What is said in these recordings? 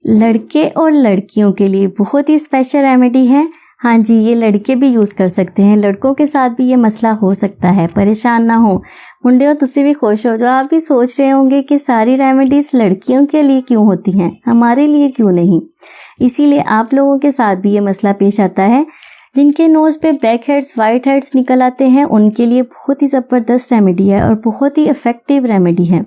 लड़के और लड़कियों के लिए बहुत ही स्पेशल रेमेडी है। हाँ जी, ये लड़के भी यूज़ कर सकते हैं, लड़कों के साथ भी ये मसला हो सकता है। परेशान ना हो मुंडियों, तुसी भी खुश हो जाओ। आप भी सोच रहे होंगे कि सारी रेमेडीज लड़कियों के लिए क्यों होती हैं, हमारे लिए क्यों नहीं। इसीलिए आप लोगों के साथ भी ये मसला पेश आता है। जिनके नोज़ पे ब्लैक हेड्स, वाइट हेड्स निकल आते हैं, उनके लिए बहुत ही ज़बरदस्त रेमेडी है और बहुत ही इफ़ेक्टिव रेमेडी है।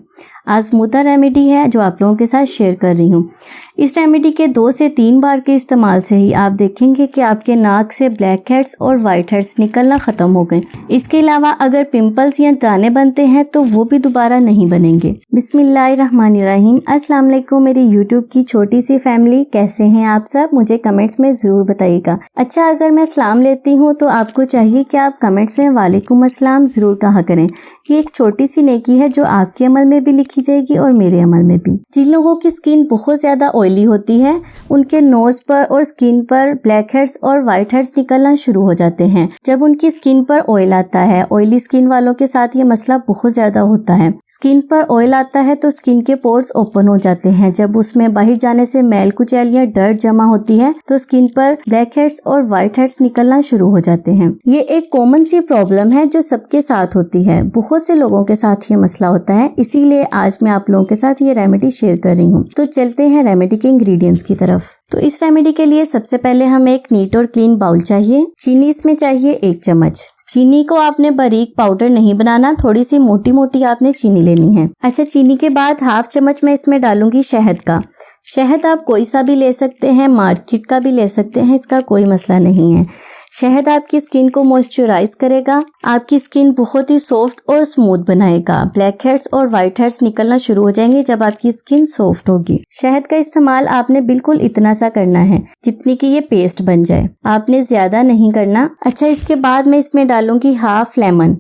आजमूदा रेमेडी है जो आप लोगों के साथ शेयर कर रही हूँ। इस रेमेडी के 2 से 3 बार के इस्तेमाल से ही आप देखेंगे कि आपके नाक से ब्लैक हेड्स और वाइट हेड्स निकलना ख़त्म हो गए। इसके अलावा अगर पिंपल्स या दाने बनते हैं तो वो भी दोबारा नहीं बनेंगे। बिस्मिल्लाहिर्रहमानिर्रहीम। अस्सलाम वालेकुम मेरी यूट्यूब की छोटी सी फैमिली, कैसे हैं आप सब? मुझे कमेंट्स में ज़रूर बताइएगा। अच्छा, अगर मैं सलाम लेती हूँ तो आपको चाहिए कि आप कमेंट्स में वालेकुम अस्सलाम ज़रूर कहा करें। ये एक छोटी सी नेकी है जो आपके अमल में भी लिखी जाएगी और मेरे अमल में भी। जिन लोगों की स्किन बहुत ज्यादा ऑयली होती है, उनके नोज पर और स्किन पर ब्लैक हेड्स और वाइट हेड्स निकलना शुरू हो जाते हैं। जब उनकी स्किन पर ऑयल आता है, ऑयली स्किन वालों के साथ ये मसला बहुत ज्यादा होता है। स्किन पर ऑयल आता है तो स्किन के पोर्स ओपन हो जाते हैं। जब उसमें बाहर जाने से मैल कुचैल या डर्ट जमा होती है तो स्किन पर ब्लैक हेड्स और वाइट हेड्स निकलना शुरू हो जाते हैं। ये एक कॉमन सी प्रॉब्लम है जो सबके साथ होती है। बहुत से लोगों के साथ ये मसला होता है, इसीलिए आज मैं आप लोगों के साथ ये रेमेडी शेयर कर रही हूँ। तो चलते हैं रेमेडी के इंग्रेडिएंट्स की तरफ। तो इस रेमेडी के लिए सबसे पहले हमें एक नीट और क्लीन बाउल चाहिए। चीनी इसमें चाहिए 1 चम्मच। चीनी को आपने बारीक पाउडर नहीं बनाना, थोड़ी सी मोटी मोटी आपने चीनी लेनी है। अच्छा, चीनी के बाद 1/2 चम्मच मैं इसमें डालूंगी शहद का। शहद आप कोई सा भी ले सकते हैं, मार्केट का भी ले सकते हैं, इसका कोई मसला नहीं है। शहद आपकी स्किन को मॉइस्चराइज करेगा, आपकी स्किन बहुत ही सॉफ्ट और स्मूथ बनाएगा। ब्लैक हेड्स और वाइट हेड्स निकलना शुरू हो जाएंगे जब आपकी स्किन सॉफ्ट होगी। शहद का इस्तेमाल आपने बिल्कुल इतना सा करना है जितनी की ये पेस्ट बन जाए, आपने ज्यादा नहीं करना। अच्छा, इसके बाद मैं इसमें डालूंगी 1/2 लेमन।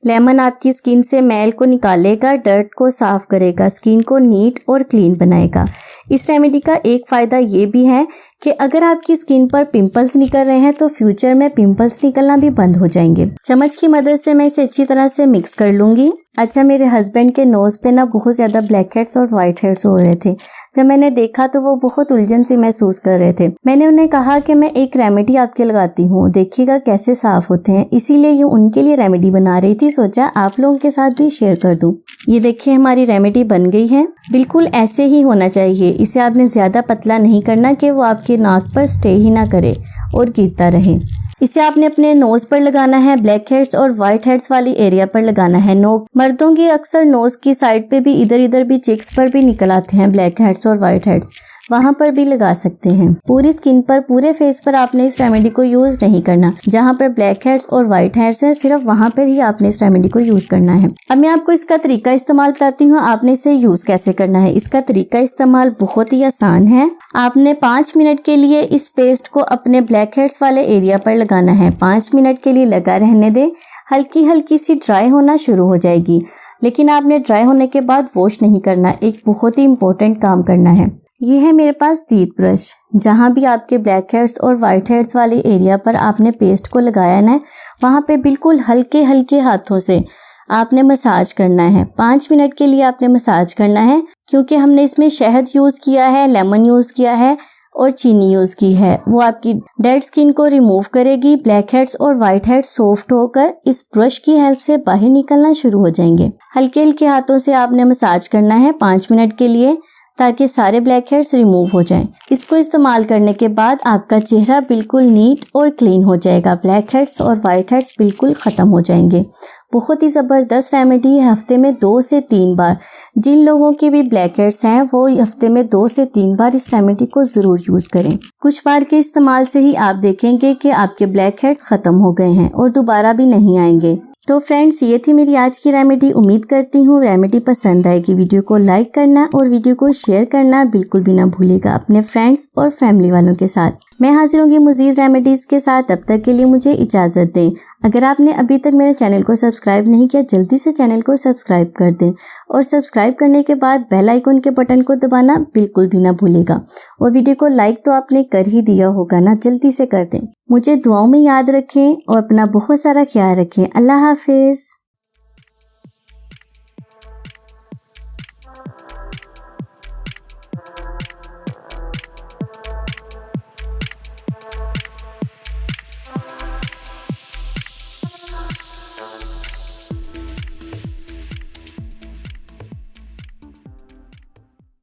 लेमन आपकी स्किन से मैल को निकालेगा, डर्ट को साफ करेगा, स्किन को नीट और क्लीन बनाएगा। इस रेमेडी का एक फायदा ये भी है कि अगर आपकी स्किन पर पिंपल्स निकल रहे हैं तो फ्यूचर में पिंपल्स निकलना भी बंद हो जाएंगे। चम्मच की मदद से मैं इसे अच्छी तरह से मिक्स कर लूंगी। अच्छा, मेरे हस्बैंड के नोज पे ना बहुत ज्यादा ब्लैक हेड्स और वाइट हेड्स हो रहे थे। जब मैंने देखा तो वो बहुत उलझन सी महसूस कर रहे थे। मैंने उन्हें कहा कि मैं एक रेमेडी आपके लगाती हूँ, देखिएगा कैसे साफ होते हैं। इसीलिए ये उनके लिए रेमेडी बना रही थी, सोचा आप लोगों के साथ भी शेयर कर दूं। ये देखिए हमारी रेमेडी बन गई है। बिल्कुल ऐसे ही होना चाहिए। इसे आपने ज्यादा पतला नहीं करना कि वो आपके नाक पर स्टे ही ना करे और गिरता रहे। इसे आपने अपने नोज पर लगाना है, ब्लैक हेड्स और वाइट हेड्स वाली एरिया पर लगाना है। मर्दों की अक्सर नोज की साइड पे भी, इधर इधर भी, चिक्स पर भी निकल आते हैं ब्लैक हेड्स और वाइट हेड्स, वहां पर भी लगा सकते हैं। पूरी स्किन पर, पूरे फेस पर आपने इस रेमेडी को यूज नहीं करना। जहां पर ब्लैक हेड्स और वाइट हेड्स हैं, सिर्फ वहां पर ही आपने इस रेमेडी को यूज करना है। अब मैं आपको इसका तरीका इस्तेमाल बताती हूँ, आपने इसे यूज कैसे करना है। इसका तरीका इस्तेमाल बहुत ही आसान है। आपने 5 मिनट के लिए इस पेस्ट को अपने ब्लैक हेड्स वाले एरिया पर लगाना है। 5 मिनट के लिए लगा रहने दें। हल्की हल्की सी ड्राई होना शुरू हो जाएगी, लेकिन आपने ड्राई होने के बाद वॉश नहीं करना। एक बहुत ही इंपॉर्टेंट काम करना है। ये है मेरे पास तीत ब्रश। जहाँ भी आपके ब्लैक हेड्स और वाइट हेड्स वाले एरिया पर आपने पेस्ट को लगाया ना, वहाँ पे बिल्कुल हल्के हल्के हाथों से आपने मसाज करना है। 5 मिनट के लिए आपने मसाज करना है, क्योंकि हमने इसमें शहद यूज किया है, लेमन यूज किया है और चीनी यूज की है। वो आपकी डेड स्किन को रिमूव करेगी। ब्लैक हेड्स और वाइट हेड्स सॉफ्ट होकर इस ब्रश की हेल्प से बाहर निकलना शुरू हो जाएंगे। हल्के हल्के हाथों से आपने मसाज करना है 5 मिनट के लिए, ताकि सारे ब्लैक हेड्स रिमूव हो जाएं। इसको इस्तेमाल करने के बाद आपका चेहरा बिल्कुल नीट और क्लीन हो जाएगा। ब्लैक हेड्स और वाइट हेड्स बिल्कुल ख़त्म हो जाएंगे। बहुत ही ज़बरदस्त रेमेडी है। हफ्ते में 2 से 3 बार, जिन लोगों के भी ब्लैक हेड्स हैं वो हफ्ते में 2 से 3 बार इस रेमेडी को ज़रूर यूज़ करें। कुछ बार के इस्तेमाल से ही आप देखेंगे कि आपके ब्लैक हेड्स ख़त्म हो गए हैं और दोबारा भी नहीं आएंगे। तो फ्रेंड्स, ये थी मेरी आज की रेमेडी। उम्मीद करती हूँ रेमेडी पसंद आएगी। वीडियो को लाइक करना और वीडियो को शेयर करना बिल्कुल भी ना भूलिएगा अपने फ्रेंड्स और फैमिली वालों के साथ। मैं हाजिर होंगी मज़ीद रेमेडीज़ के साथ। तब तक के लिए मुझे इजाज़त दें। अगर आपने अभी तक मेरे चैनल को सब्सक्राइब नहीं किया, जल्दी से चैनल को सब्सक्राइब कर दें और सब्सक्राइब करने के बाद बेल आइकन के बटन को दबाना बिल्कुल भी ना भूलिएगा। और वीडियो को लाइक तो आपने कर ही दिया होगा ना, जल्दी से कर दें। मुझे दुआओं में याद रखें और अपना बहुत सारा ख्याल रखें। अल्लाह हाफिज़।